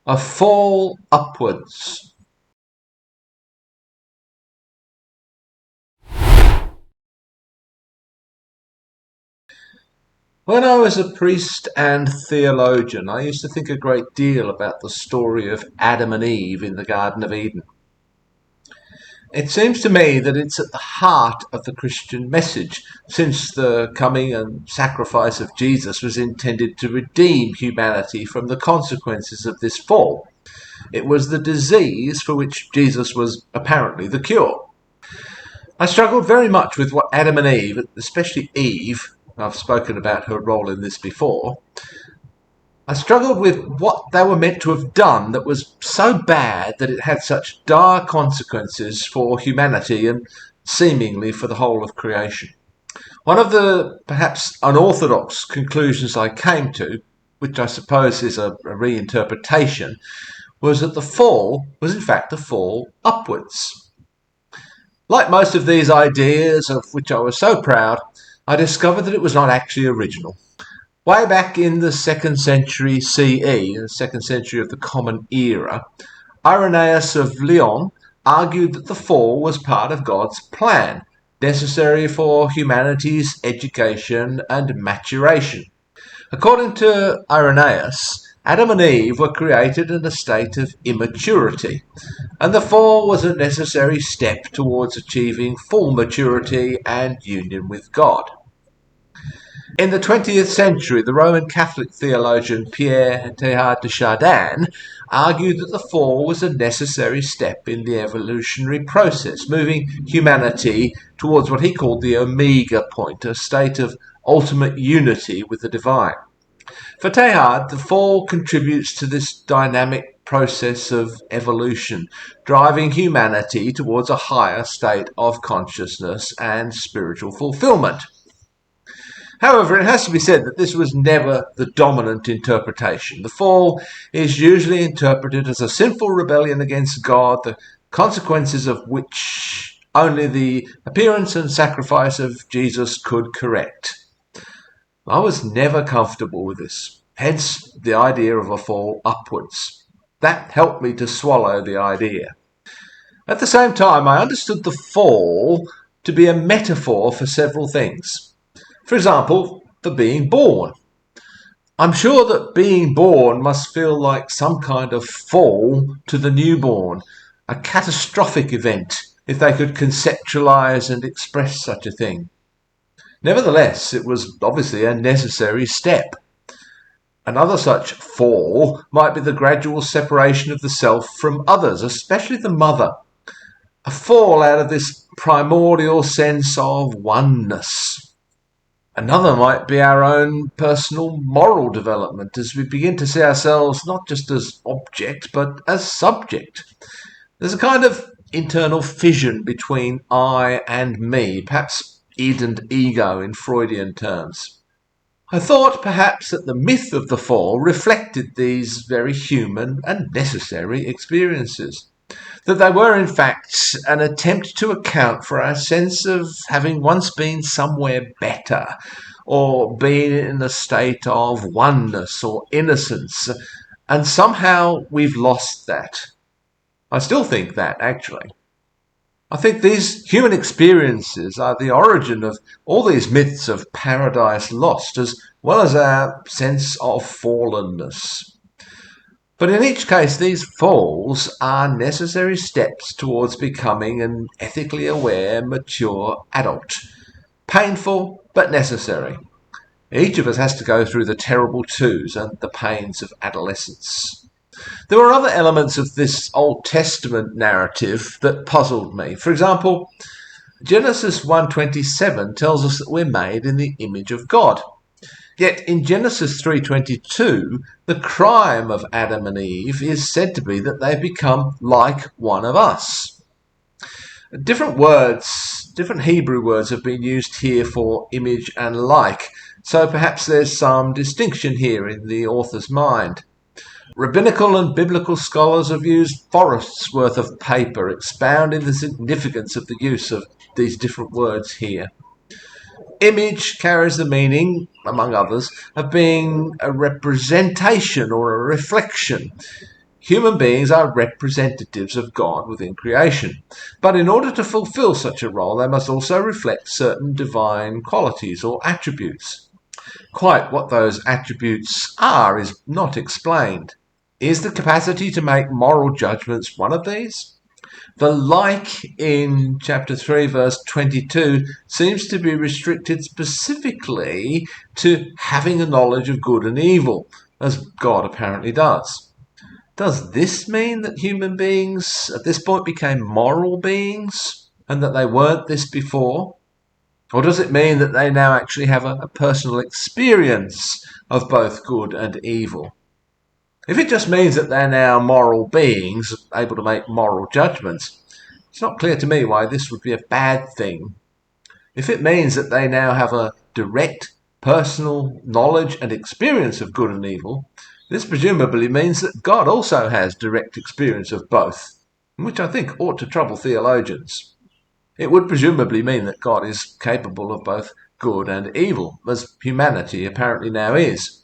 A fall upwards. When I was a priest and theologian, I used to think a great deal about the story of Adam and Eve in the Garden of Eden. It seems to me that it's at the heart of the Christian message, since the coming and sacrifice of Jesus was intended to redeem humanity from the consequences of this fall. It was the disease for which Jesus was apparently the cure. I struggled very much with what Adam and Eve, especially Eve, I've spoken about her role in this before, I struggled with what they were meant to have done that was so bad that it had such dire consequences for humanity and seemingly for the whole of creation. One of the perhaps unorthodox conclusions I came to, which I suppose is a reinterpretation, was that the fall was in fact a fall upwards. Like most of these ideas, of which I was so proud, I discovered that it was not actually original. Way back in the 2nd century CE, the 2nd century of the Common Era, Irenaeus of Lyon argued that the fall was part of God's plan, necessary for humanity's education and maturation. According to Irenaeus, Adam and Eve were created in a state of immaturity, and the fall was a necessary step towards achieving full maturity and union with God. In the 20th century, the Roman Catholic theologian Pierre Teilhard de Chardin argued that the fall was a necessary step in the evolutionary process, moving humanity towards what he called the omega point, a state of ultimate unity with the divine. For Teilhard, the fall contributes to this dynamic process of evolution, driving humanity towards a higher state of consciousness and spiritual fulfillment. However, it has to be said that this was never the dominant interpretation. The fall is usually interpreted as a sinful rebellion against God, the consequences of which only the appearance and sacrifice of Jesus could correct. I was never comfortable with this, hence the idea of a fall upwards. That helped me to swallow the idea. At the same time, I understood the fall to be a metaphor for several things. For example, for being born. I'm sure that being born must feel like some kind of fall to the newborn, a catastrophic event, if they could conceptualize and express such a thing. Nevertheless, it was obviously a necessary step. Another such fall might be the gradual separation of the self from others, especially the mother. A fall out of this primordial sense of oneness. Another might be our own personal moral development as we begin to see ourselves not just as object, but as subject. There's a kind of internal fission between I and me, perhaps id and ego in Freudian terms. I thought perhaps that the myth of the fall reflected these very human and necessary experiences, that they were in fact an attempt to account for our sense of having once been somewhere better, or been in a state of oneness or innocence, and somehow we've lost that. I still think that, actually. I think these human experiences are the origin of all these myths of paradise lost, as well as our sense of fallenness. But in each case, these falls are necessary steps towards becoming an ethically aware, mature adult. Painful, but necessary. Each of us has to go through the terrible twos and the pains of adolescence. There were other elements of this Old Testament narrative that puzzled me. For example, Genesis 1:27 tells us that we're made in the image of God. Yet in Genesis 3:22, the crime of Adam and Eve is said to be that they've become like one of us. Different Hebrew words have been used here for image and like, so perhaps there's some distinction here in the author's mind. Rabbinical and biblical scholars have used forests worth of paper expounding the significance of the use of these different words here. Image carries the meaning, among others, of being a representation or a reflection. Human beings are representatives of God within creation, but in order to fulfill such a role, they must also reflect certain divine qualities or attributes. Quite what those attributes are is not explained. Is the capacity to make moral judgments one of these? The like in chapter 3, verse 22, seems to be restricted specifically to having a knowledge of good and evil, as God apparently does. Does this mean that human beings at this point became moral beings and that they weren't this before? Or does it mean that they now actually have a personal experience of both good and evil? If it just means that they're now moral beings, able to make moral judgments, it's not clear to me why this would be a bad thing. If it means that they now have a direct personal knowledge and experience of good and evil, this presumably means that God also has direct experience of both, which I think ought to trouble theologians. It would presumably mean that God is capable of both good and evil, as humanity apparently now is.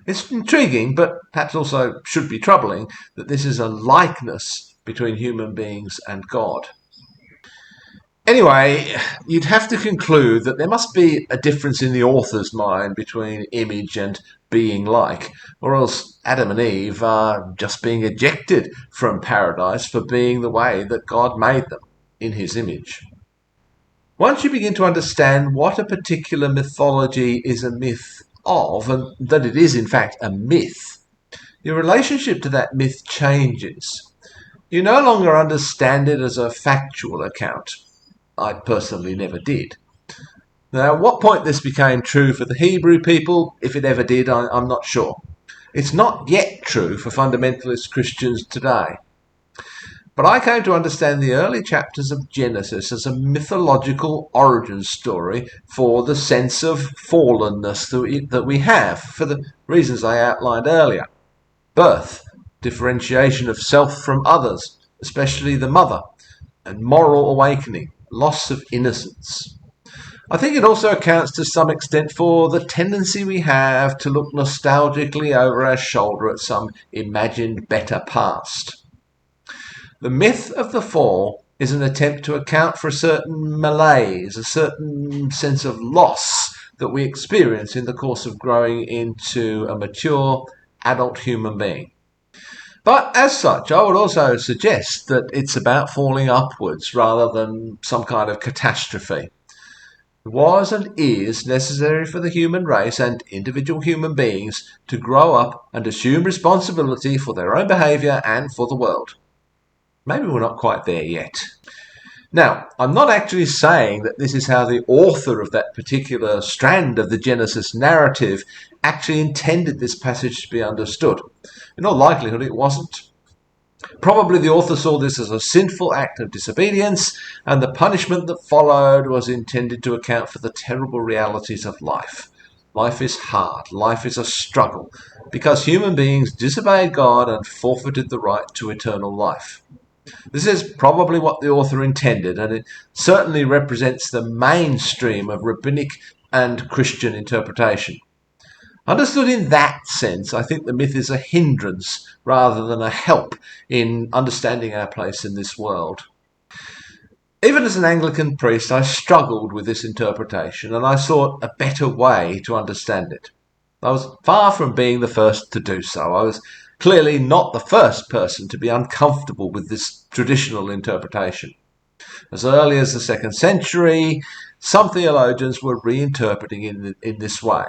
It's intriguing, but perhaps also should be troubling, that this is a likeness between human beings and God. Anyway, you'd have to conclude that there must be a difference in the author's mind between image and being like, or else Adam and Eve are just being ejected from paradise for being the way that God made them, in his image. Once you begin to understand what a particular mythology is a myth of, and that it is in fact a myth, your relationship to that myth changes. You no longer understand it as a factual account. I personally never did. Now, at what point this became true for the Hebrew people, if it ever did, I'm not sure. It's not yet true for fundamentalist Christians today. But I came to understand the early chapters of Genesis as a mythological origin story for the sense of fallenness that we have, for the reasons I outlined earlier. Birth, differentiation of self from others, especially the mother, and moral awakening, loss of innocence. I think it also accounts to some extent for the tendency we have to look nostalgically over our shoulder at some imagined better past. The myth of the fall is an attempt to account for a certain malaise, a certain sense of loss that we experience in the course of growing into a mature adult human being. But as such, I would also suggest that it's about falling upwards rather than some kind of catastrophe. It was and is necessary for the human race and individual human beings to grow up and assume responsibility for their own behaviour and for the world. Maybe we're not quite there yet. Now, I'm not actually saying that this is how the author of that particular strand of the Genesis narrative actually intended this passage to be understood. In all likelihood, it wasn't. Probably the author saw this as a sinful act of disobedience, and the punishment that followed was intended to account for the terrible realities of life. Life is hard. Life is a struggle, because human beings disobeyed God and forfeited the right to eternal life. This is probably what the author intended, and it certainly represents the mainstream of rabbinic and Christian interpretation. Understood in that sense, I think the myth is a hindrance rather than a help in understanding our place in this world. Even as an Anglican priest, I struggled with this interpretation, and I sought a better way to understand it. I was far from being the first to do so. I was clearly not the first person to be uncomfortable with this traditional interpretation. As early as the 2nd century, some theologians were reinterpreting in this way.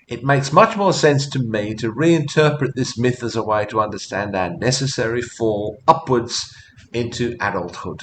It makes much more sense to me to reinterpret this myth as a way to understand our necessary fall upwards into adulthood.